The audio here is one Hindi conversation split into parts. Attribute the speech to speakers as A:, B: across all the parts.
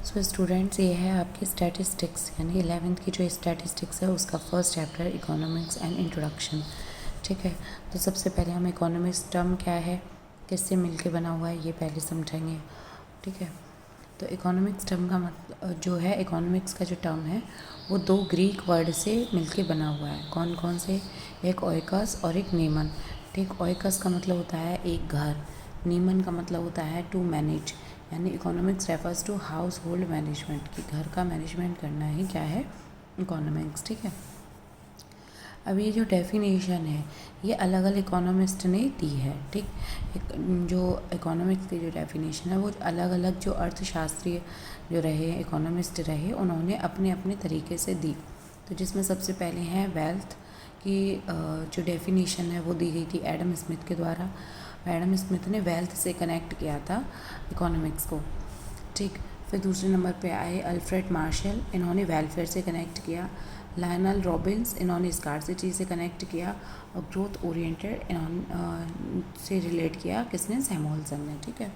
A: सो स्टूडेंट्स, ये है आपकी स्टैटिस्टिक्स यानी 11th की जो स्टैटिस्टिक्स है उसका first chapter economics and introduction. ठीक है, तो सबसे पहले हम इकोनॉमिक्स टर्म क्या है, किससे मिलके बना हुआ है, ये पहले समझेंगे। ठीक है, तो इकोनॉमिक्स टर्म का मतलब जो है, इकोनॉमिक्स का जो टर्म है वो दो ग्रीक वर्ड से मिलके बना हुआ है। कौन कौन से? एक ओइकस और एक नीमन। ठीक, ओइकस का मतलब होता है एक घर, नीमन का मतलब होता है टू मैनेज, यानी economics refers to household management, कि घर का मैनेजमेंट करना ही क्या है, इकोनॉमिक्स। ठीक है, अब ये जो डेफिनेशन है ये अलग अलग इकोनॉमिस्ट ने दी है। ठीक, जो इकोनॉमिक्स की जो डेफिनेशन है वो अलग अलग जो अर्थशास्त्रीय जो रहे, इकोनॉमिस्ट रहे, उन्होंने अपने अपने तरीके से दी। तो जिसमें सबसे पहले है वेल्थ की जो डेफिनेशन है वो दी गई थी एडम स्मिथ के द्वारा। एडम स्मिथ ने वेल्थ से कनेक्ट किया था इकोनॉमिक्स को। ठीक, फिर दूसरे नंबर पे आए अल्फ्रेड मार्शल, इन्होंने वेलफेयर से कनेक्ट किया। लायनल रॉबिन्स, इन्होंने स्कार्सिटी से कनेक्ट किया। और ग्रोथ ओरिएंटेड इन्होंने से रिलेट किया किसने, सैमुअलसन ने। ठीक है,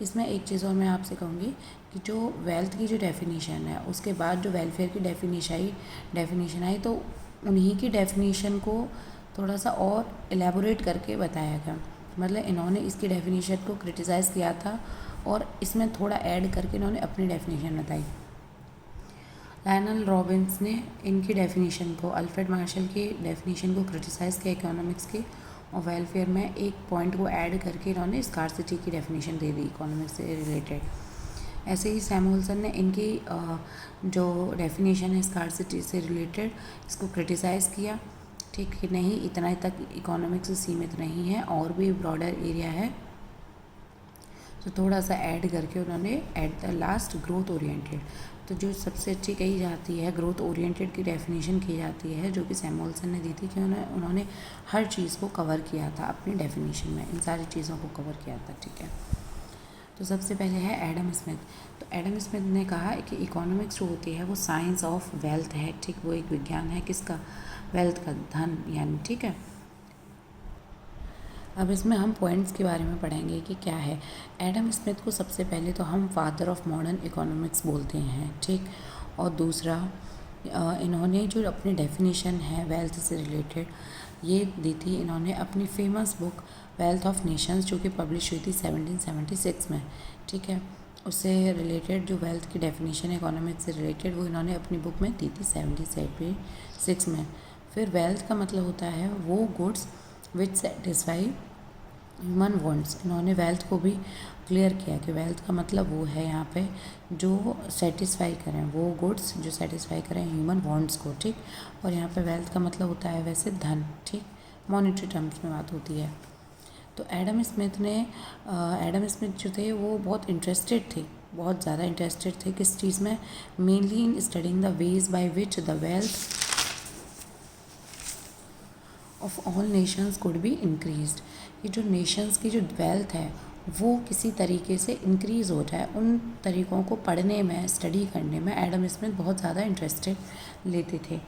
A: इसमें एक चीज़ और मैं आपसे कहूँगी कि जो वेल्थ की जो डेफिनेशन है उसके बाद जो वेलफेयर की डेफिनेशन आई तो उन्हीं की डेफिनेशन को थोड़ा सा और एलेबोरेट करके बताया गया। मतलब इन्होंने इसकी डेफिनेशन को क्रिटिसाइज़ किया था और इसमें थोड़ा ऐड करके इन्होंने अपनी डेफिनेशन बताई। लायनल रॉबिन्स ने इनकी डेफिनेशन को, अल्फ्रेड मार्शल की डेफिनेशन को क्रिटिसाइज़ किया इकोनॉमिक्स की, और वेलफेयर में एक पॉइंट को ऐड करके इन्होंने स्कार्सिटी की डेफिनेशन दे दी इकोनॉमिक्स से रिलेटेड। ऐसे ही सैमुअलसन ने इनकी जो डेफिनेशन है स्कार्सिटी से रिलेटेड इसको क्रिटिसाइज़ किया। ठीक है, नहीं इतना ही तक इकोनॉमिक्स से सीमित नहीं है, और भी ब्रॉडर एरिया है, तो थोड़ा सा ऐड करके उन्होंने at the last growth oriented, तो जो सबसे अच्छी कही जाती है ग्रोथ ओरिएंटेड की डेफिनेशन की जाती है जो कि सैमुअलसन ने दी थी, कि उन्होंने हर चीज़ को कवर किया था अपनी डेफिनेशन में, इन सारी चीज़ों को कवर किया था। ठीक है, तो सबसे पहले है एडम स्मिथ। तो एडम स्मिथ ने कहा कि इकोनॉमिक्स जो होती है वो साइंस ऑफ वेल्थ है। ठीक, वो एक विज्ञान है किसका, वेल्थ का, धन यानी। ठीक है, अब इसमें हम पॉइंट्स के बारे में पढ़ेंगे कि क्या है। एडम स्मिथ को सबसे पहले तो हम फादर ऑफ मॉडर्न इकोनॉमिक्स बोलते हैं। ठीक, और दूसरा इन्होंने जो अपनी डेफिनेशन है वेल्थ से रिलेटेड ये दी थी इन्होंने अपनी famous book wealth of Nations, जो कि पब्लिश हुई थी 1776 में। ठीक है, उससे रिलेटेड जो वेल्थ की डेफिनेशन है इकोनॉमिक्स से रिलेटेड वो इन्होंने अपनी बुक में दी थी 1776 में। फिर वेल्थ का मतलब होता है वो goods which satisfy human wants, इन्होंने वेल्थ को भी क्लियर किया कि वेल्थ का मतलब वो है यहाँ पे जो सेटिस्फाई करें, वो गुड्स जो सेटिस्फाई करें ह्यूमन वांट्स को। ठीक, और यहाँ पे वेल्थ का मतलब होता है वैसे धन। ठीक, मॉनेटरी टर्म्स में बात होती है। तो एडम स्मिथ जो थे वो बहुत इंटरेस्टेड थे, बहुत ज़्यादा इंटरेस्टेड थे किस चीज़ में, mainly in studying the ways by which the wealth of all Nations could be increased, ये जो नेशंस की जो वेल्थ है वो किसी तरीके से इंक्रीज़ हो जाए, उन तरीक़ों को पढ़ने में, स्टडी करने में एडम स्मिथ बहुत ज़्यादा इंटरेस्टेड लेते थे।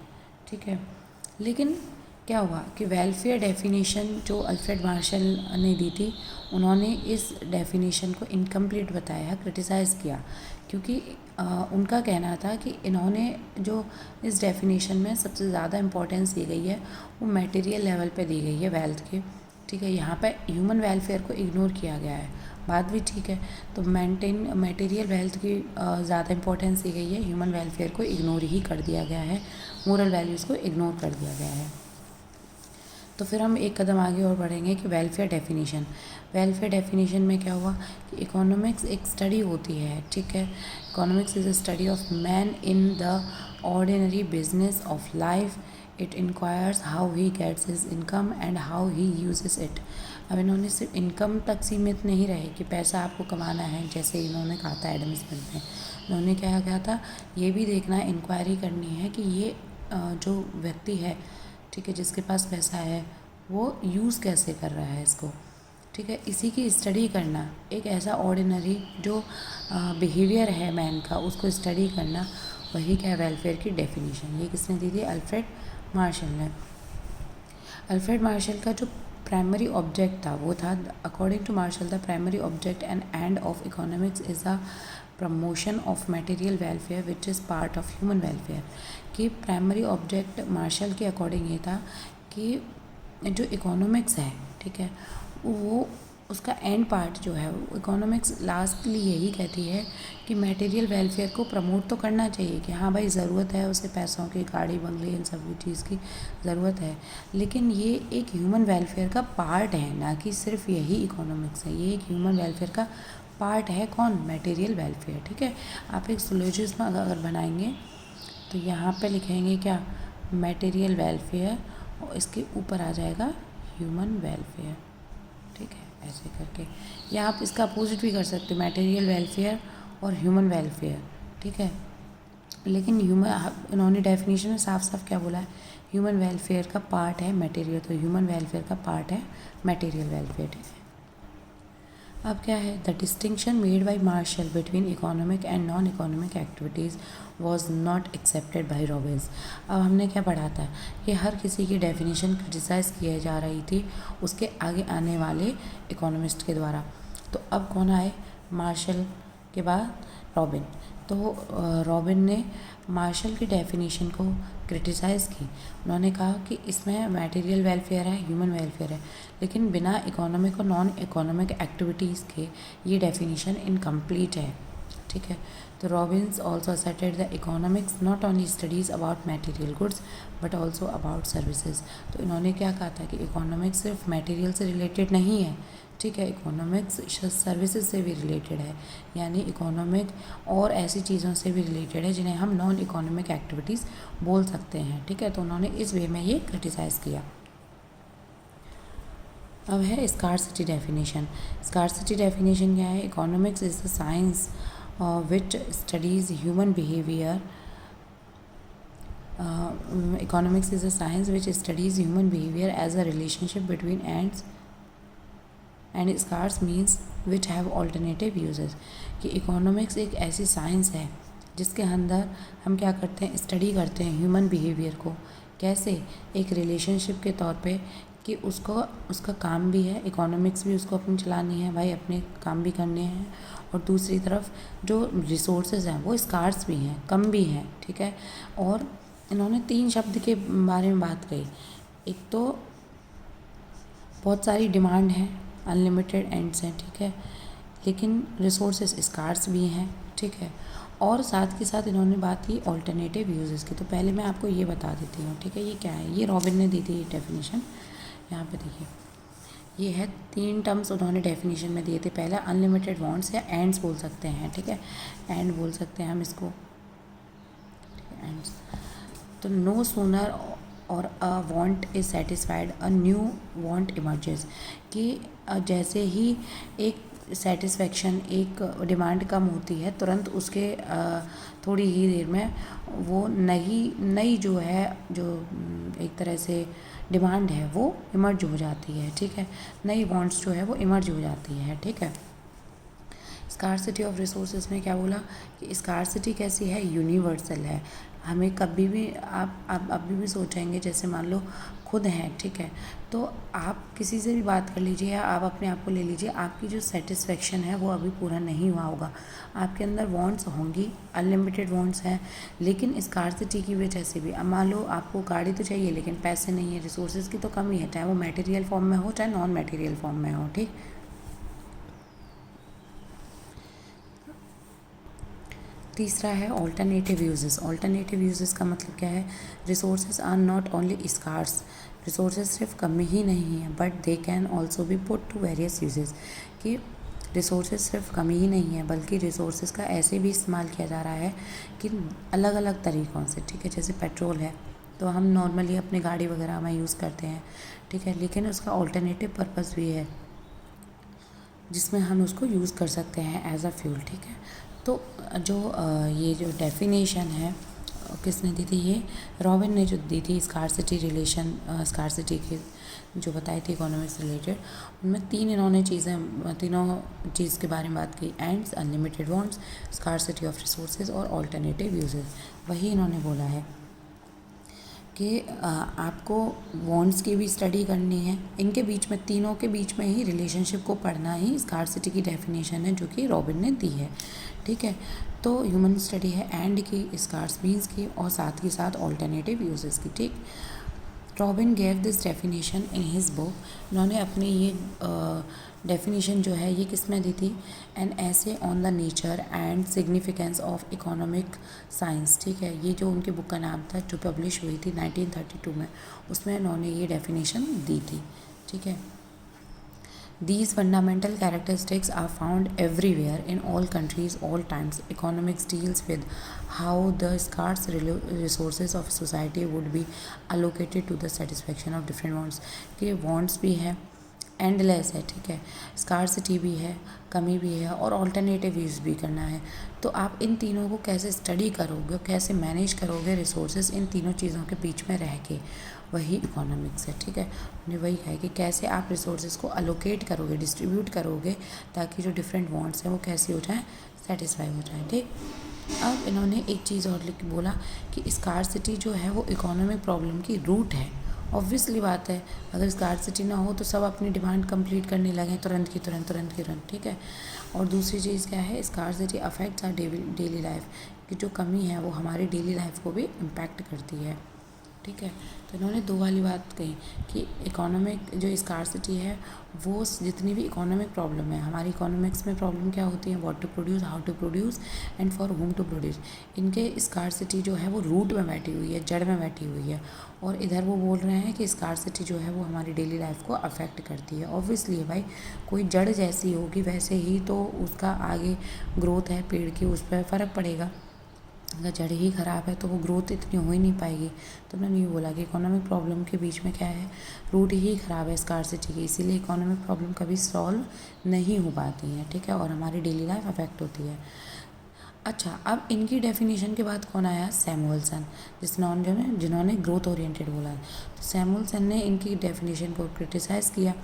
A: ठीक है, लेकिन क्या हुआ कि वेलफेयर डेफिनेशन जो अल्फ्रेड मार्शल ने दी थी उन्होंने इस डेफिनेशन को इनकम्प्लीट बताया, क्रिटिसाइज़ किया, क्योंकि उनका कहना था कि इन्होंने जो इस डेफिनेशन में सबसे ज़्यादा इम्पोर्टेंस दी गई है वो मटेरियल लेवल पे दी गई है वेल्थ के। ठीक है, यहाँ पे ह्यूमन वेलफेयर को इग्नोर किया गया है, बात भी ठीक है। तो मटेरियल वेल्थ की ज़्यादा इंपॉर्टेंस दी गई है, ह्यूमन वेलफेयर को इग्नोर ही कर दिया गया है, मोरल वैल्यूज़ को इग्नोर कर दिया गया है। तो फिर हम एक कदम आगे और बढ़ेंगे कि वेलफेयर डेफिनेशन में क्या हुआ कि इकोनॉमिक्स एक स्टडी होती है। ठीक है, economics is a study of man in the ordinary business of life, it inquires how he gets his income and how he uses it. अब इन्होंने सिर्फ इनकम तक सीमित नहीं रहे कि पैसा आपको कमाना है, जैसे इन्होंने कहा था एडम स्मिथ ने, इन्होंने क्या कहा था, ये भी देखना है, इंक्वायरी करनी है कि ये जो व्यक्ति है, ठीक है, जिसके पास पैसा है वो यूज़ कैसे कर रहा है इसको। ठीक है, इसी की स्टडी करना, एक ऐसा ऑर्डिनरी जो बिहेवियर है मैन का उसको स्टडी करना, वही क्या है वेलफेयर की डेफिनेशन। ये किसने दी थी, अल्फ्रेड मार्शल ने। अल्फ्रेड मार्शल का जो प्राइमरी ऑब्जेक्ट था वो था, according to Marshall the primary object and end of economics is a promotion of material welfare which is part of human welfare. कि प्राइमरी ऑब्जेक्ट मार्शल के अकॉर्डिंग ये था कि जो इकोनॉमिक्स है, ठीक है, वो उसका एंड पार्ट जो है, वो इकोनॉमिक्स लास्टली यही कहती है कि मटेरियल वेलफेयर को प्रमोट तो करना चाहिए कि हाँ भाई ज़रूरत है उसे पैसों की, गाड़ी बंगले इन सब चीज़ की ज़रूरत है, लेकिन ये एक ह्यूमन वेलफेयर का पार्ट है, ना कि सिर्फ यही इकोनॉमिक्स है, ये एक ह्यूमन वेलफेयर का पार्ट है। कौन? Material welfare. ठीक है, आप एक सिलोजिज्म अगर बनाएंगे तो यहाँ पे लिखेंगे क्या? मटेरियल वेलफेयर, और इसके ऊपर आ जाएगा ह्यूमन वेलफेयर। ठीक है, ऐसे करके, या आप इसका अपोजिट भी कर सकते हो, मटेरियल वेलफेयर और ह्यूमन वेलफेयर। ठीक है, लेकिन ह्यूमन, इन्होंने डेफिनेशन में साफ साफ क्या बोला है? ह्यूमन वेलफेयर का पार्ट है मटेरियल, तो ह्यूमन वेलफेयर का पार्ट है मटेरियल वेलफेयर। ठीक है, अब क्या है? The distinction made by Marshall between economic and non economic activities was not accepted by Robbins. अब हमने क्या पढ़ा था कि हर किसी की डेफिनेशन क्रिटिसाइज़ किया जा रही थी उसके आगे आने वाले इकोनॉमिस्ट के द्वारा। तो अब कौन आए? मार्शल के बाद रॉबिन। तो रॉबिन ने मार्शल की डेफिनेशन को क्रिटिसाइज़ की। उन्होंने कहा कि इसमें मटेरियल वेलफेयर है, ह्यूमन वेलफेयर है, लेकिन बिना इकोनॉमिक और नॉन इकोनॉमिक एक्टिविटीज़ के ये डेफिनेशन इनकम्प्लीट है। ठीक है, तो Robins also asserted the economics not only studies about material goods but also about services. तो इन्होंने क्या कहा था कि इकोनॉमिक्स सिर्फ मटेरियल से रिलेटेड नहीं है। ठीक है, इकोनॉमिक्स सर्विसेज से भी रिलेटेड है, यानी इकोनॉमिक और ऐसी चीज़ों से भी रिलेटेड है जिन्हें हम नॉन इकोनॉमिक एक्टिविटीज़ बोल सकते हैं। ठीक है, तो उन्होंने इस वे में ये क्रिटिसाइज़ किया। अब है स्कार्सिटी डेफिनेशन। स्कार्सिटी डेफिनेशन क्या है? Economics is the science which studies human behavior. Economics is a science which studies human behavior as a relationship between ends and scarce means which have alternative uses. कि इकोनॉमिक्स एक ऐसी साइंस है जिसके अंदर हम क्या करते हैं? स्टडी करते हैं ह्यूमन बिहेवियर को। कैसे? एक रिलेशनशिप के तौर पे कि उसका काम भी है, इकोनॉमिक्स भी उसको अपनी चलानी है भाई, अपने काम भी करने हैं, और दूसरी तरफ जो रिसोर्सेज हैं वो स्कार्स भी हैं, कम भी हैं। ठीक है, और इन्होंने 3 शब्द के बारे में बात कही। एक तो बहुत सारी डिमांड है, अनलिमिटेड एंड्स हैं, ठीक है, लेकिन रिसोर्सेज स्कार्स भी हैं। ठीक है, और साथ के साथ इन्होंने बात की ऑल्टरनेटिव यूजेस की। तो पहले मैं आपको ये बता देती हूँ। ठीक है, ये क्या है? ये रॉबिन ने दी थी ये डेफिनेशन। यहाँ पे देखिए, ये है 3 टर्म्स उन्होंने डेफिनेशन में दिए थे। पहला अनलिमिटेड वांट्स या एंड्स बोल सकते हैं। ठीक है, एंड बोल सकते हैं हम इसको, एंड्स। तो नो सूनर और अ want is satisfied a new want emerges. कि जैसे ही एक सेटिस्फेक्शन, एक डिमांड कम होती है, तुरंत उसके थोड़ी ही देर में वो नई जो है, जो एक तरह से डिमांड है वो इमर्ज हो जाती है। ठीक है, नई वांट्स जो है वो इमर्ज हो जाती है। ठीक है, स्कार्सिटी ऑफ रिसोर्सेज में क्या बोला कि स्कार्सिटी कैसी है? यूनिवर्सल है। हमें कभी भी आप अभी भी सोचेंगे, जैसे मान लो खुद हैं, ठीक है, तो आप किसी से भी बात कर लीजिए या आप अपने आप को ले लीजिए, आपकी जो सेटिस्फेक्शन है वो अभी पूरा नहीं हुआ होगा। आपके अंदर वांट्स होंगी, अनलिमिटेड वांट्स हैं, लेकिन स्कार्सिटी की वजह से भी, अब मान लो आपको गाड़ी तो चाहिए लेकिन पैसे नहीं है, रिसोर्सेज की तो कमी है, चाहे वो मटेरियल फॉर्म में हो चाहे नॉन मटेरियल फॉर्म में हो। ठीक, तीसरा है ऑल्टरनेटिव यूजेस। ऑल्टरनेटिव यूजेस का मतलब क्या है? Resources are not only scarce. Resources सिर्फ कम ही नहीं है, but they can also be put to various uses. कि रिसोर्सेज सिर्फ कम ही नहीं है, बल्कि रिसोर्सेज का ऐसे भी इस्तेमाल किया जा रहा है कि अलग अलग तरीक़ों से। ठीक है, जैसे पेट्रोल है तो हम नॉर्मली अपनी गाड़ी वगैरह में यूज़ करते हैं। ठीक है, लेकिन उसका ऑल्टरनेटिव पर्पस भी है जिसमें हम उसको यूज़ कर सकते हैं एज अ फ्यूल। ठीक है, तो जो ये जो डेफिनेशन है किसने दी थी? ये रॉबिन ने जो दी थी। स्कार्सिटी रिलेशन, स्कार्सिटी के जो बताई थी इकोनॉमिक्स रिलेटेड, उनमें 3 इन्होंने तीनों चीज़ के बारे में बात की। Ends, unlimited wants, scarcity of resources और ऑल्टरनेटिव यूजेस, वही इन्होंने बोला है। कि आपको वॉन्ट्स की भी स्टडी करनी है। इनके बीच में, तीनों के बीच में ही रिलेशनशिप को पढ़ना ही स्कार्सिटी की डेफिनेशन है जो कि रॉबिन ने दी है। ठीक है, तो ह्यूमन स्टडी है एंड की, स्कार्स मीन्स की, और साथ ही साथ ऑल्टरनेटिव यूजेस की। ठीक, robin gave this definition in his book. उन्होंने अपनी ये डेफिनेशन जो है ये किस में दी थी? एन ऐसे on the nature and significance of economic science. ठीक है, ये जो उनकी बुक का नाम था जो पब्लिश हुई थी 1932 में, उसमें उन्होंने ये डेफिनेशन दी थी। ठीक है, these fundamental characteristics are found everywhere in all countries, all times. Economics deals with how the scarce resources of society would be allocated to the satisfaction of different wants. कि wants भी है, एंडलेस है, ठीक है, स्कार्सिटी भी है, कमी भी है, और ऑल्टरनेटिव यूज़ भी करना है। तो आप इन तीनों को कैसे स्टडी करोगे, कैसे मैनेज करोगे रिसोर्सेज, इन तीनों चीज़ों के बीच में रह के, वही इकोनॉमिक्स है। ठीक है, उन्हें वही कहा कि कैसे आप रिसोर्सेज को अलोकेट करोगे, डिस्ट्रीब्यूट करोगे, ताकि जो डिफरेंट वांट्स हैं वो कैसे हो जाएँ, सेटिस्फाई हो जाए। ठीक, अब इन्होंने एक चीज़ और लिख बोला कि स्कार्सिटी जो है वो इकोनॉमिक प्रॉब्लम की रूट है। ऑब्वियसली बात है, अगर स्कार्सिटी ना हो तो सब अपनी डिमांड कंप्लीट करने लगे तुरंत की तुरंत। ठीक है, और दूसरी चीज़ क्या है, scarcity affects our daily life, कि जो कमी है वो हमारी डेली लाइफ को भी इम्पैक्ट करती है। ठीक है, तो इन्होंने दो वाली बात कही कि इकोनॉमिक जो स्कार्सिटी है वो जितनी भी इकोनॉमिक प्रॉब्लम है, हमारी इकोनॉमिक्स में प्रॉब्लम क्या होती है, what to produce, how to produce and for whom to produce, इनके स्कार्सिटी जो है वो रूट में बैठी हुई है, जड़ में बैठी हुई है। और इधर वो बोल रहे हैं कि स्कार्सिटी जो है वो हमारी डेली लाइफ को अफेक्ट करती है। ऑब्वियसली है भाई, कोई जड़ जैसी होगी वैसे ही तो उसका आगे ग्रोथ है पेड़ की, उस पर फ़र्क पड़ेगा। अगर जड़ ही ख़राब है तो वो ग्रोथ इतनी हो ही नहीं पाएगी। तो मैंने ये बोला कि इकोनॉमिक प्रॉब्लम के बीच में क्या है, रूट ही ख़राब है स्कार्सिटी की, इसीलिए इकोनॉमिक प्रॉब्लम कभी सॉल्व नहीं हो पाती है। ठीक है, और हमारी डेली लाइफ अफेक्ट होती है। अच्छा, अब इनकी डेफिनेशन के बाद कौन आया, सैमुअलसन, जिन्होंने ग्रोथ ओरिएंटेड बोला। तो सैमुअलसन ने इनकी डेफिनेशन को क्रिटिसाइज़ किया।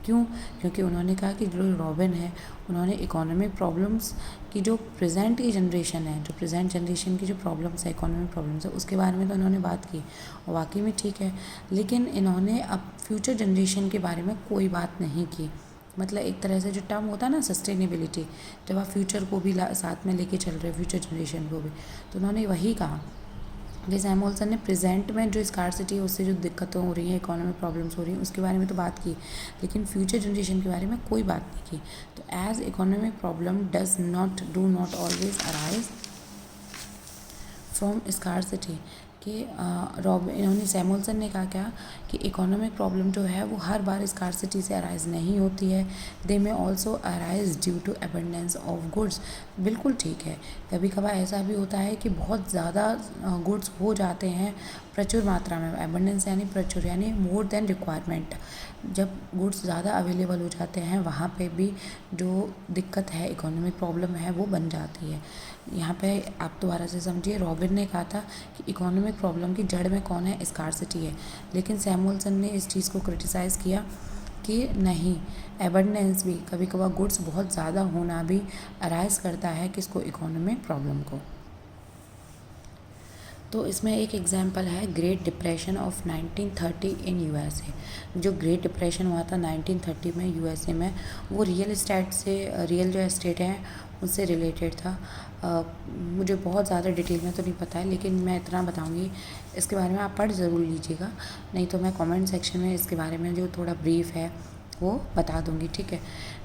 A: क्यों? क्योंकि उन्होंने कहा कि जो रॉबिन है उन्होंने इकोनॉमिक प्रॉब्लम्स की जो प्रेजेंट की जनरेशन है, जो प्रेजेंट जनरेशन की जो प्रॉब्लम्स है, इकोनॉमिक प्रॉब्लम्स है, उसके बारे में तो उन्होंने बात की और वाकई में ठीक है, लेकिन इन्होंने अब फ्यूचर जनरेशन के बारे में कोई बात नहीं की। मतलब एक तरह से जो टर्म होता है ना सस्टेनेबिलिटी, जब आप फ्यूचर को भी साथ में लेके चल रहे, फ्यूचर जनरेशन को भी, तो उन्होंने वही कहा कि सैमुअलसन ने प्रेजेंट में जो स्कार्सिटी है उससे जो दिक्कतें हो रही हैं, इकोनॉमिक प्रॉब्लम्स हो रही हैं, उसके बारे में तो बात की, लेकिन फ्यूचर जनरेशन के बारे में कोई बात नहीं की। तो as economic problem do not always arise from scarcity, कि इन्होंने सैमुअलसन ने कहा क्या कि इकोनॉमिक प्रॉब्लम जो है वो हर बार स्कार्सिटी से अराइज नहीं होती है, they may also arise due to abundance of goods. बिल्कुल ठीक है, कभी कभार ऐसा भी होता है कि बहुत ज़्यादा गुड्स हो जाते हैं प्रचुर मात्रा में, एबंडेंस यानी प्रचुर यानी मोर देन रिक्वायरमेंट, जब गुड्स ज़्यादा अवेलेबल हो जाते हैं वहाँ पे भी जो दिक्कत है, इकोनॉमिक प्रॉब्लम है, वो बन जाती है। यहाँ पे आप दोबारा से समझिए, रॉबिन ने कहा था कि इकोनॉमिक प्रॉब्लम की जड़ में कौन है, स्कार्सिटी है, लेकिन सैमुअलसन ने इस चीज़ को क्रिटिसाइज़ किया कि नहीं, एबंडेंस भी, कभी कभार गुड्स बहुत ज़्यादा होना भी अराइज करता है किसको, इकोनॉमिक प्रॉब्लम को। तो इसमें एक एग्जांपल है great depression of 1930 in USA. जो ग्रेट डिप्रेशन हुआ था 1930 में यूएसए में, वो रियल जो एस्टेट है उससे रिलेटेड था। मुझे बहुत ज़्यादा डिटेल में तो नहीं पता है, लेकिन मैं इतना बताऊंगी, इसके बारे में आप पढ़ ज़रूर लीजिएगा, नहीं तो मैं कमेंट सेक्शन में इसके बारे में जो थोड़ा ब्रीफ है वो बता दूंगी। ठीक है,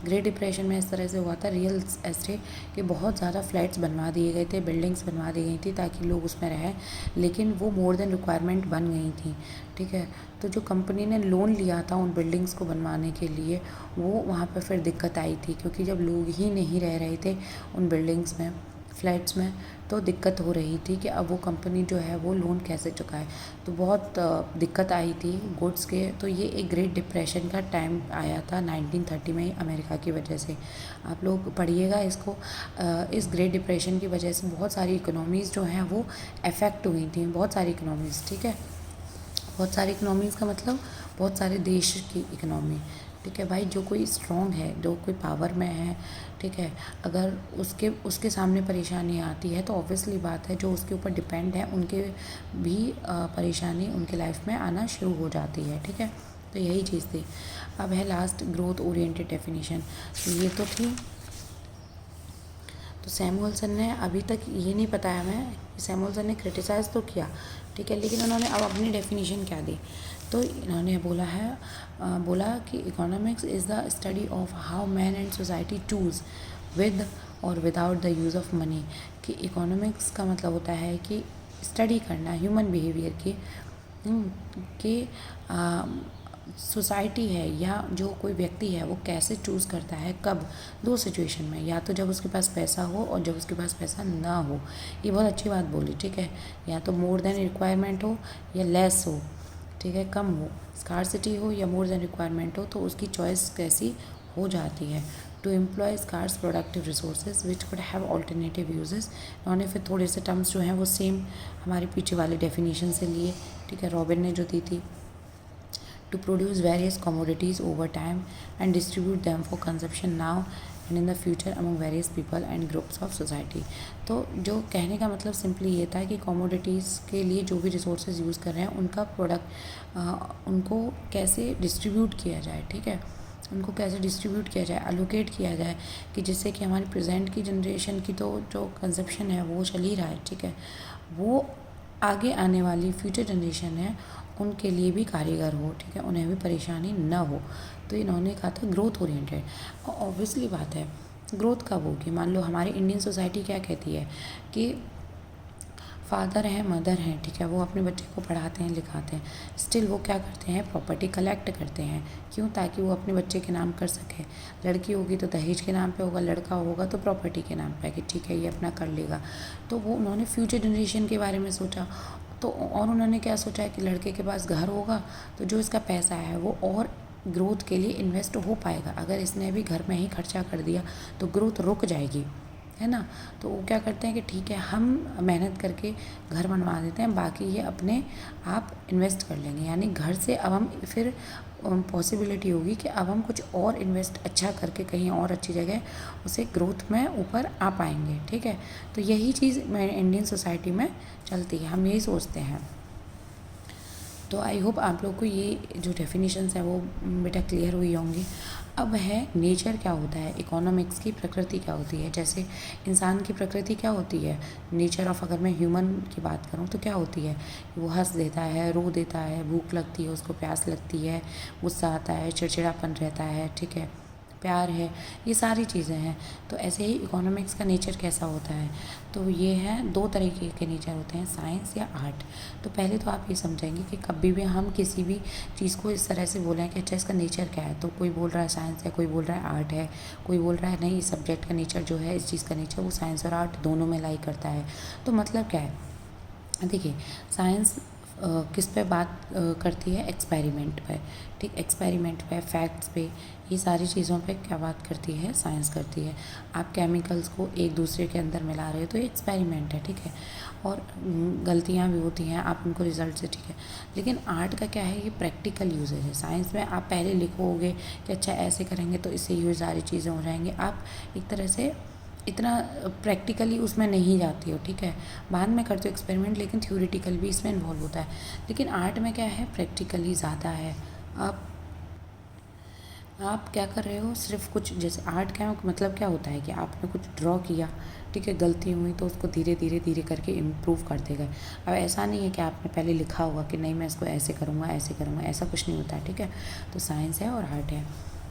A: ग्रेट डिप्रेशन में इस तरह से हुआ था रियल एस्टेट कि बहुत ज़्यादा फ्लैट्स बनवा दिए गए थे, बिल्डिंग्स बनवा दी गई थी ताकि लोग उसमें रहें, लेकिन वो मोर देन रिक्वायरमेंट बन गई थी। ठीक है, तो जो कंपनी ने लोन लिया था उन बिल्डिंग्स को बनवाने के लिए, वो वहाँ पर फिर दिक्कत आई थी, क्योंकि जब लोग ही नहीं रह रहे थे उन बिल्डिंग्स में, फ्लैट्स में, तो दिक्कत हो रही थी कि अब वो कंपनी जो है वो लोन कैसे चुकाए, तो बहुत दिक्कत आई थी गुड्स के। तो ये एक ग्रेट डिप्रेशन का टाइम आया था 1930 में अमेरिका की वजह से। आप लोग पढ़िएगा इसको। इस ग्रेट डिप्रेशन की वजह से बहुत सारी इकोनॉमीज़ जो हैं वो अफेक्ट हुई थी, बहुत सारी इकोनॉमीज़। ठीक है, बहुत सारी इकोनॉमीज़ का मतलब बहुत सारे देश की इकोनॉमी। ठीक है भाई, जो कोई स्ट्रॉन्ग है, जो कोई पावर में है, ठीक है, अगर उसके उसके सामने परेशानी आती है तो ऑब्वियसली बात है जो उसके ऊपर डिपेंड है उनके भी परेशानी उनके लाइफ में आना शुरू हो जाती है। ठीक है, तो यही चीज़ थी। अब है लास्ट, ग्रोथ ओरिएंटेड डेफिनेशन। तो ये तो थी। तो सैमुअलसन ने अभी तक ये नहीं बताया मैं, सैमुअलसन ने क्रिटिसाइज़ तो किया, ठीक है, लेकिन उन्होंने अब अपनी डेफिनेशन क्या दी। तो इन्होंने बोला कि economics is the study of how man and society choose with or without the use of money. कि इकोनॉमिक्स का मतलब होता है कि स्टडी करना ह्यूमन बिहेवियर की, कि सोसाइटी है या जो कोई व्यक्ति है वो कैसे चूज़ करता है, कब, दो सिचुएशन में, या तो जब उसके पास पैसा हो और जब उसके पास पैसा ना हो। ये बहुत अच्छी बात बोली, ठीक है, या तो मोर देन रिक्वायरमेंट हो या लेस हो, ठीक है, कम हो, स्कार्सिटी हो या मोर देन रिक्वायरमेंट हो, तो उसकी चॉइस कैसी हो जाती है। To employ scarce productive resources which could have alternative uses. उन्होंने फिर थोड़े से टर्म्स जो हैं वो सेम हमारे पीछे वाले डेफिनेशन से लिए, ठीक है, रॉबिन ने जो दी थी। To produce various commodities over time and distribute them for consumption now and in the future among various people and groups of society। तो जो कहने का मतलब सिंपली ये था कि कमोडिटीज़ के लिए जो भी रिसोर्सेज यूज़ कर रहे हैं उनका प्रोडक्ट उनको कैसे डिस्ट्रीब्यूट किया जाए, ठीक है, उनको कैसे डिस्ट्रीब्यूट किया जाए, अलोकेट किया जाए, कि जिससे कि हमारी प्रेजेंट की जनरेशन की तो जो कंजप्शन है वो चल ही रहा है, ठीक है, वो आगे आने वाली फ्यूचर जनरेशन है उनके लिए भी कारीगर हो, ठीक है, उन्हें भी परेशानी ना हो। तो इन्होंने कहा था ग्रोथ ओरिएंटेड। और ऑब्वियसली बात है, ग्रोथ कब होगी? मान लो हमारी इंडियन सोसाइटी क्या कहती है कि फादर हैं, मदर हैं, ठीक है, वो अपने बच्चे को पढ़ाते हैं, लिखाते हैं, स्टिल वो क्या करते हैं, प्रॉपर्टी कलेक्ट करते हैं। क्यों? ताकि वो अपने बच्चे के नाम कर सके। लड़की होगी तो दहेज के नाम पे होगा, लड़का होगा तो प्रॉपर्टी के नाम पे, कि ठीक है ये अपना कर लेगा। तो वो उन्होंने फ्यूचर जनरेशन के बारे में सोचा। तो और उन्होंने क्या सोचा है कि लड़के के पास घर होगा तो जो इसका पैसा है वो और ग्रोथ के लिए इन्वेस्ट हो पाएगा। अगर इसने अभी घर में ही खर्चा कर दिया तो ग्रोथ रुक जाएगी, है ना। तो वो क्या करते हैं कि ठीक है हम मेहनत करके घर बनवा देते हैं, बाकी ये अपने आप इन्वेस्ट कर लेंगे। यानी घर से अब हम फिर पॉसिबिलिटी होगी कि अब हम कुछ और इन्वेस्ट अच्छा करके कहीं और अच्छी जगह उसे ग्रोथ में ऊपर आ पाएंगे, ठीक है। तो यही चीज़ इंडियन सोसाइटी में चलती है, हम यही सोचते हैं। तो आई होप आप लोग को ये जो डेफिनेशंस है वो बेटा क्लियर हुई होंगी। अब है नेचर क्या होता है, इकोनॉमिक्स की प्रकृति क्या होती है। जैसे इंसान की प्रकृति क्या होती है, नेचर ऑफ, अगर मैं ह्यूमन की बात करूँ तो क्या होती है, वो हंस देता है, रो देता है, भूख लगती है, उसको प्यास लगती है, गुस्सा आता है, चिड़चिड़ापन रहता है, ठीक है, प्यार है, ये सारी चीज़ें हैं। तो ऐसे ही इकोनॉमिक्स का नेचर कैसा होता है, तो ये है दो तरीके के नेचर होते हैं, साइंस या आर्ट। तो पहले तो आप ये समझेंगे कि कभी भी हम किसी भी चीज़ को इस तरह से बोलें कि अच्छा इसका नेचर क्या है, तो कोई बोल रहा है साइंस है, कोई बोल रहा है आर्ट है, कोई बोल रहा है नहीं इस सब्जेक्ट का नेचर जो है, इस चीज़ का नेचर वो साइंस और आर्ट दोनों में लाई करता है। तो मतलब क्या है, देखिए साइंस किस पे बात करती है, एक्सपेरिमेंट पे, ठीक, एक्सपेरिमेंट पे, फैक्ट्स पे, ये सारी चीज़ों पे क्या बात करती है, साइंस करती है। आप केमिकल्स को एक दूसरे के अंदर मिला रहे हो तो ये एक्सपेरिमेंट है, ठीक है, और गलतियाँ भी होती हैं, आप उनको रिजल्ट से, ठीक है। लेकिन आर्ट का क्या है, ये प्रैक्टिकल यूजेज है। साइंस में आप पहले लिखोगे कि अच्छा ऐसे करेंगे तो इससे ये सारी चीज़ें हो जाएंगी, आप एक तरह से इतना प्रैक्टिकली उसमें नहीं जाती हो, ठीक है, बाद में करते हो एक्सपेरिमेंट, लेकिन थ्योरेटिकल भी इसमें इन्वॉल्व होता है। लेकिन आर्ट में क्या है, प्रैक्टिकली ज़्यादा है। आप क्या कर रहे हो, सिर्फ कुछ, जैसे आर्ट क्या मतलब क्या होता है कि आपने कुछ ड्रॉ किया, ठीक है, गलती हुई तो उसको धीरे धीरे धीरे करके इम्प्रूव करते गए। अब ऐसा नहीं है कि आपने पहले लिखा होगा कि नहीं मैं इसको ऐसे करूँगा ऐसे करूँगा, ऐसा कुछ नहीं होता है, ठीक है। तो साइंस है और आर्ट है।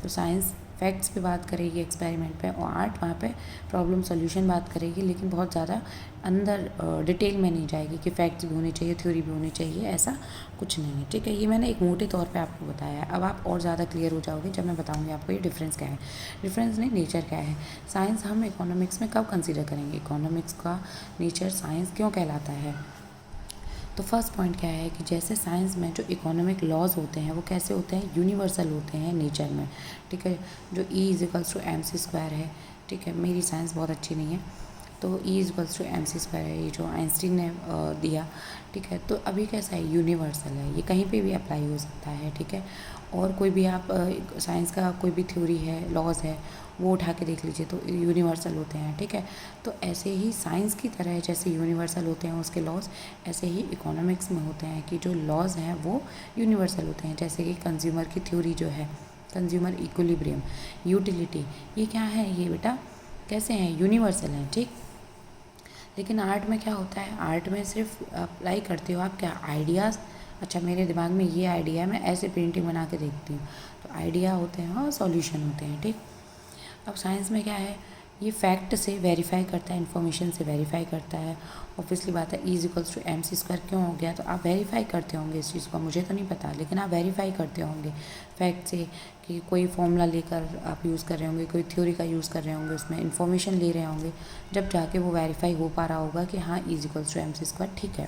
A: तो साइंस फैक्ट्स पे बात करेगी, एक्सपेरिमेंट पे, और आर्ट वहाँ पे प्रॉब्लम सॉल्यूशन बात करेगी, लेकिन बहुत ज़्यादा अंदर डिटेल में नहीं जाएगी कि फैक्ट्स भी होने चाहिए, थ्योरी भी होनी चाहिए, ऐसा कुछ नहीं है, ठीक है। ये मैंने एक मोटे तौर पे आपको बताया है। अब आप और ज़्यादा क्लियर हो जाओगे जब मैं बताऊँगी आपको ये डिफरेंस क्या है, डिफरेंस नहीं, नेचर क्या है। साइंस हम इकोनॉमिक्स में कब कंसिडर करेंगे, इकोनॉमिक्स का नेचर साइंस क्यों कहलाता है। तो फर्स्ट पॉइंट क्या है कि जैसे साइंस में जो इकोनॉमिक लॉज होते हैं वो कैसे होते हैं, यूनिवर्सल होते हैं नेचर में, ठीक है, जो E = mc² है, ठीक है। मेरी साइंस बहुत अच्छी नहीं है तो E equals to M C square है, ये जो आइंस्टीन ने दिया, ठीक है। तो अभी कैसा है, यूनिवर्सल है, ये कहीं पे भी अप्लाई हो सकता है, ठीक है। और कोई भी आप साइंस का कोई भी थ्योरी है, लॉज है, वो उठा के देख लीजिए तो यूनिवर्सल होते हैं, ठीक है। तो ऐसे ही साइंस की तरह जैसे यूनिवर्सल होते हैं उसके लॉज, ऐसे ही इकोनॉमिक्स में होते हैं कि जो लॉज हैं वो यूनिवर्सल होते हैं। जैसे कि कंज्यूमर की थ्योरी जो है, कंज्यूमर इक्विलिब्रियम, यूटिलिटी, ये क्या है, ये बेटा कैसे हैं, यूनिवर्सल हैं, ठीक। लेकिन आर्ट में क्या होता है, आर्ट में सिर्फ अप्लाई करते हो आप क्या, आइडियाज़। अच्छा, मेरे दिमाग में ये आइडिया है, मैं ऐसे पेंटिंग बना के देखती हूँ, तो आइडिया होते हैं और सॉल्यूशन होते हैं, ठीक। अब साइंस में क्या है, ये फैक्ट से वेरीफाई करता है, इन्फॉर्मेशन से वेरीफाई करता है। ऑब्वियसली बात है, E equals to M C square क्यों हो गया, तो आप वेरीफाई करते होंगे इस चीज़ को, मुझे तो नहीं पता, लेकिन आप वेरीफाई करते होंगे फैक्ट से कि कोई फॉर्मूला लेकर आप यूज़ कर रहे होंगे, कोई थ्योरी का यूज़ कर रहे होंगे, उसमें इन्फॉर्मेशन ले रहे होंगे, जब जाके वो वेरीफाई हो पा रहा होगा कि हाँ E equals to M C square, ठीक है।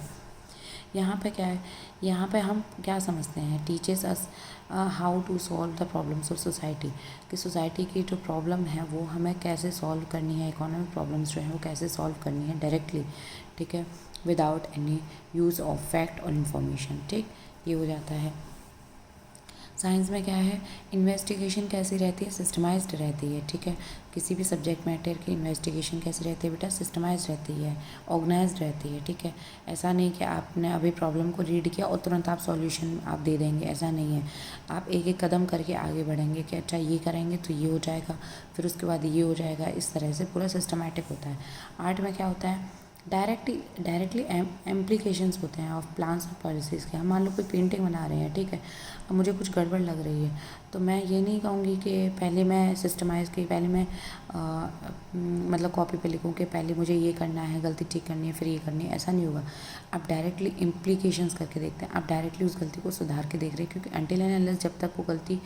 A: यहाँ पे क्या है, यहाँ पे हम क्या समझते हैं, teachers us how to solve the problems of society, कि सोसाइटी की जो प्रॉब्लम है वो हमें कैसे सॉल्व करनी है, इकोनॉमिक प्रॉब्लम्स जो हैं वो कैसे सॉल्व करनी है डायरेक्टली, ठीक है, without any use of fact और इन्फॉर्मेशन, ठीक। ये हो जाता है। साइंस में क्या है, इन्वेस्टिगेशन कैसी रहती है, सिस्टमाइज्ड रहती है, ठीक है। किसी भी सब्जेक्ट मैटर की इन्वेस्टिगेशन कैसी रहती है बेटा, सिस्टमाइज्ड रहती है, ऑर्गेनाइज्ड रहती है, ठीक है। ऐसा नहीं कि आपने अभी प्रॉब्लम को रीड किया और तुरंत आप सॉल्यूशन आप दे देंगे, ऐसा नहीं है। आप एक एक कदम करके आगे बढ़ेंगे कि अच्छा ये करेंगे तो ये हो जाएगा, फिर उसके बाद ये हो जाएगा, इस तरह से पूरा सिस्टमेटिक होता है। आर्ट में क्या होता है, डायरेक्टली एम्प्लीकेशंस होते हैं ऑफ प्लान्स और पॉलिसीज़ के। हम मान लो कोई पेंटिंग बना रहे हैं, ठीक है, अब मुझे कुछ गड़बड़ लग रही है, तो मैं ये नहीं कहूँगी कि पहले मैं सिस्टमाइज़ की, पहले मैं मतलब कॉपी पे लिखूँ कि पहले मुझे ये करना है, गलती ठीक करनी है, फिर ये करनी है, ऐसा नहीं होगा। आप डायरेक्टली इम्प्लीकेशंस करके देखते हैं, आप डायरेक्टली उस गलती को सुधार के देख रहे हैं, क्योंकि अनटिल एंड अनलेस जब तक वो गलती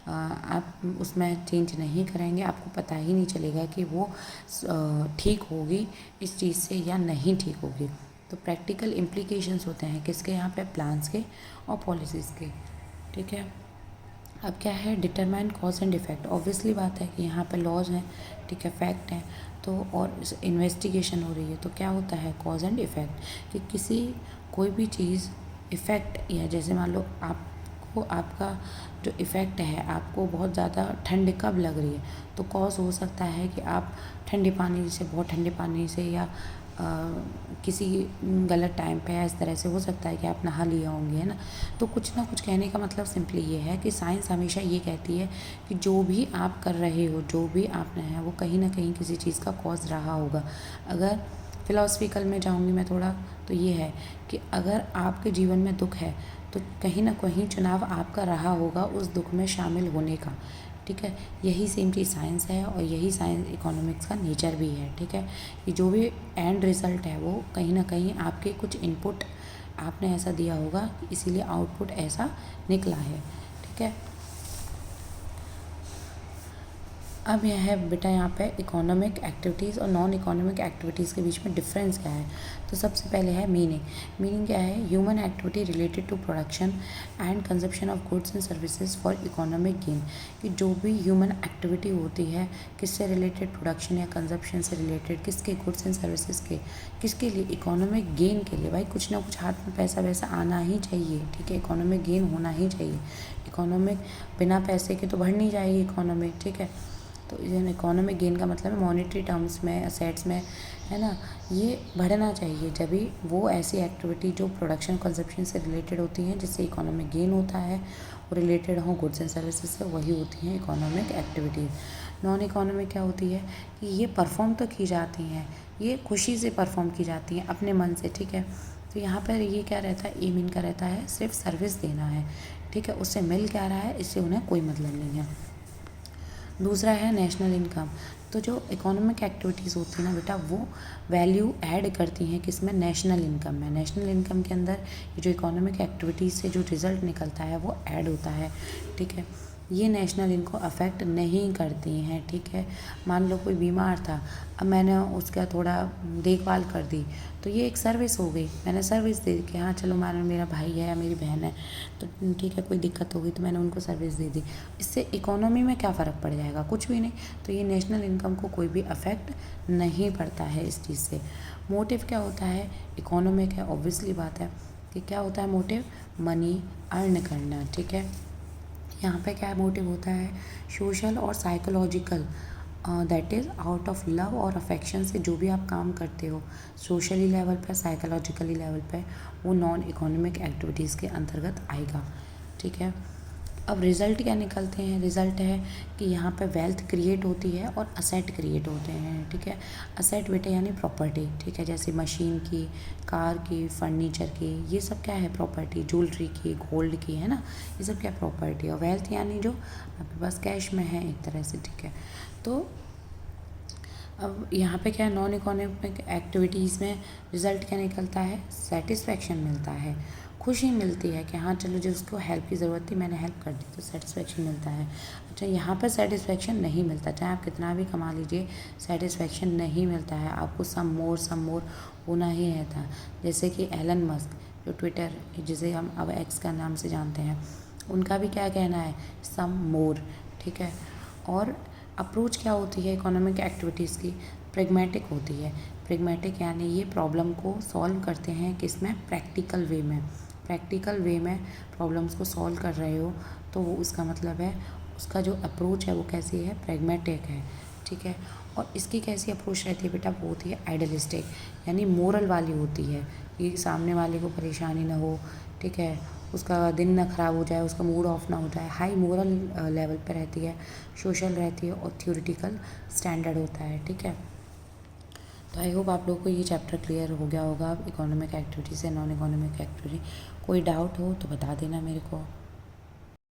A: आप उसमें चेंज नहीं करेंगे, आपको पता ही नहीं चलेगा कि वो ठीक होगी इस चीज़ से या नहीं ठीक होगी। तो प्रैक्टिकल इम्प्लीकेशंस होते हैं किसके, यहाँ पे प्लान्स के और पॉलिसीज़ के, ठीक है। अब क्या है, determine cause and effect, obviously बात है कि यहाँ पे लॉज हैं, ठीक है, फैक्ट हैं, तो और इन्वेस्टिगेशन हो रही है, तो क्या होता है, कॉज एंड इफ़ेक्ट, कि किसी कोई भी चीज़ इफ़ेक्ट, या जैसे मान लो आपको आपका जो इफ़ेक्ट है, आपको बहुत ज़्यादा ठंड कब लग रही है, तो कॉज हो सकता है कि आप ठंडे पानी से, बहुत ठंडे पानी से, या किसी गलत टाइम पे, इस तरह से हो सकता है कि आप नहा लिए होंगे, है ना। तो कुछ ना कुछ कहने का मतलब सिंपली ये है कि साइंस हमेशा ये कहती है कि जो भी आप कर रहे हो, जो भी आपने है, वो कहीं ना कहीं किसी चीज़ का कॉज रहा होगा। अगर फ़िलोसफिकल में जाऊँगी मैं थोड़ा, तो ये है कि अगर आपके जीवन में दुख है तो कहीं ना कहीं चुनाव आपका रहा होगा उस दुख में शामिल होने का, ठीक है। यही सेम चीज़ साइंस है और यही साइंस इकोनॉमिक्स का नेचर भी है, ठीक है। कि जो भी एंड रिज़ल्ट है वो कहीं ना कहीं आपके कुछ इनपुट आपने ऐसा दिया होगा, इसीलिए आउटपुट ऐसा निकला है, ठीक है। अब यह है बेटा, यहाँ पे इकोनॉमिक एक्टिविटीज़ और नॉन इकोनॉमिक एक्टिविटीज़ के बीच में डिफरेंस क्या है। तो सबसे पहले है मीनिंग क्या है, human activity related to production and consumption of goods and services for economic gain, कि जो भी ह्यूमन एक्टिविटी होती है किससे रिलेटेड, प्रोडक्शन या कंजप्शन से रिलेटेड, किसके, गुड्स एंड सर्विसेज के, किसके लिए, इकोनॉमिक गेन के लिए। भाई कुछ ना कुछ हाथ में पैसा वैसा आना ही चाहिए, ठीक है, इकोनॉमिक गेन होना ही चाहिए। इकोनॉमिक बिना पैसे के तो बढ़ नहीं जाएगी इकोनॉमिक, ठीक है। तो इकोनॉमिक गेन का मतलब है मॉनेटरी टर्म्स में, असेट्स में, है ना, ये बढ़ना चाहिए जब भी वो ऐसी एक्टिविटी जो प्रोडक्शन कंजप्शन से रिलेटेड होती हैं, जिससे इकोनॉमिक गेन होता है और रिलेटेड हो गुड्स एंड सर्विसेज से, वही होती हैं इकोनॉमिक एक्टिविटीज़। नॉन इकोनॉमिक क्या होती है कि ये परफॉर्म तो की जाती हैं, ये खुशी से परफॉर्म की जाती हैं अपने मन से, ठीक है। तो यहाँ पर ये क्या रहता है, एम इनका रहता है सिर्फ सर्विस देना है, ठीक है, उससे मिल क्या रहा है, इससे उन्हें कोई मतलब नहीं है। दूसरा है नेशनल इनकम। तो जो इकोनॉमिक एक्टिविटीज़ होती हैं ना बेटा, वो वैल्यू ऐड करती हैं किसमें, नेशनल इनकम में। नेशनल इनकम के अंदर ये जो इकोनॉमिक एक्टिविटीज़ से जो रिज़ल्ट निकलता है वो ऐड होता है, ठीक है। ये नेशनल इनको अफेक्ट नहीं करती हैं, ठीक है। मान लो कोई बीमार था, अब मैंने उसका थोड़ा देखभाल कर दी, तो ये एक सर्विस हो गई, मैंने सर्विस दे दी कि हाँ चलो मान लो मेरा भाई है या मेरी बहन है तो ठीक है, कोई दिक्कत हो गई तो मैंने उनको सर्विस दे दी। इससे इकोनॉमी में क्या फ़र्क पड़ जाएगा? कुछ भी नहीं। तो ये नेशनल इनकम को कोई भी अफेक्ट नहीं पड़ता है इस चीज़ से। मोटिव क्या होता है? इकोनॉमिक है, ऑब्वियसली बात है कि क्या होता है मोटिव? मनी अर्न करना, ठीक है। यहाँ पे क्या मोटिव होता है? सोशल और psychological, that is out of love और अफेक्शन से जो भी आप काम करते हो सोशली लेवल पर, साइकोलॉजिकली लेवल पर, वो नॉन इकोनॉमिक एक्टिविटीज़ के अंतर्गत आएगा, ठीक है। अब रिज़ल्ट क्या निकलते हैं? रिज़ल्ट है कि यहाँ पे वेल्थ क्रिएट होती है और असेट क्रिएट होते हैं, ठीक है। असेट बेटे यानी प्रॉपर्टी, ठीक है, जैसे मशीन की, कार की, फर्नीचर की, ये सब क्या है? प्रॉपर्टी। ज्वेलरी की, गोल्ड की, है ना, ये सब क्या प्रॉपर्टी। और वेल्थ यानी जो आपके पास कैश में है एक तरह से, ठीक है। तो अब यहाँ पे क्या है? नॉन इकोनॉमिक एक्टिविटीज़ में रिज़ल्ट क्या निकलता है? सेटिस्फेक्शन मिलता है, खुशी मिलती है कि हाँ चलो जिसको हेल्प की ज़रूरत थी मैंने हेल्प कर दी, तो सेटिस्फेक्शन मिलता है। अच्छा, यहाँ पर सेटिस्फेक्शन नहीं मिलता, चाहे आप कितना भी कमा लीजिए सेटिस्फेक्शन नहीं मिलता है, आपको सम मोर होना ही रहता है। जैसे कि एलन मस्क जो ट्विटर, जिसे हम अब एक्स का नाम से जानते हैं, उनका भी क्या कहना है? सम मोर, ठीक है। और अप्रोच क्या होती है इकोनॉमिक एक्टिविटीज़ की? प्रेगमेटिक होती है। प्रेगमेटिक यानी ये प्रॉब्लम को सॉल्व करते हैं किस में? प्रैक्टिकल वे में। प्रैक्टिकल वे में प्रॉब्लम्स को सॉल्व कर रहे हो तो वो उसका मतलब है, उसका जो अप्रोच है वो कैसी है? प्रेगमेटिक है, ठीक है। और इसकी कैसी अप्रोच रहती है बेटा? वो होती है आइडियलिस्टिक, यानी मोरल वाली होती है कि सामने वाले को परेशानी ना हो, ठीक है, उसका दिन ना ख़राब हो जाए, उसका मूड ऑफ ना हो जाए। हाई मोरल लेवल पे रहती है, सोशल रहती है और थ्योरेटिकल स्टैंडर्ड होता है, ठीक है। तो आई होप आप लोगों को ये चैप्टर क्लियर हो गया होगा इकोनॉमिक एक्टिविटी से नॉन इकोनॉमिक एक्टिविटी। कोई डाउट हो तो बता देना मेरे को।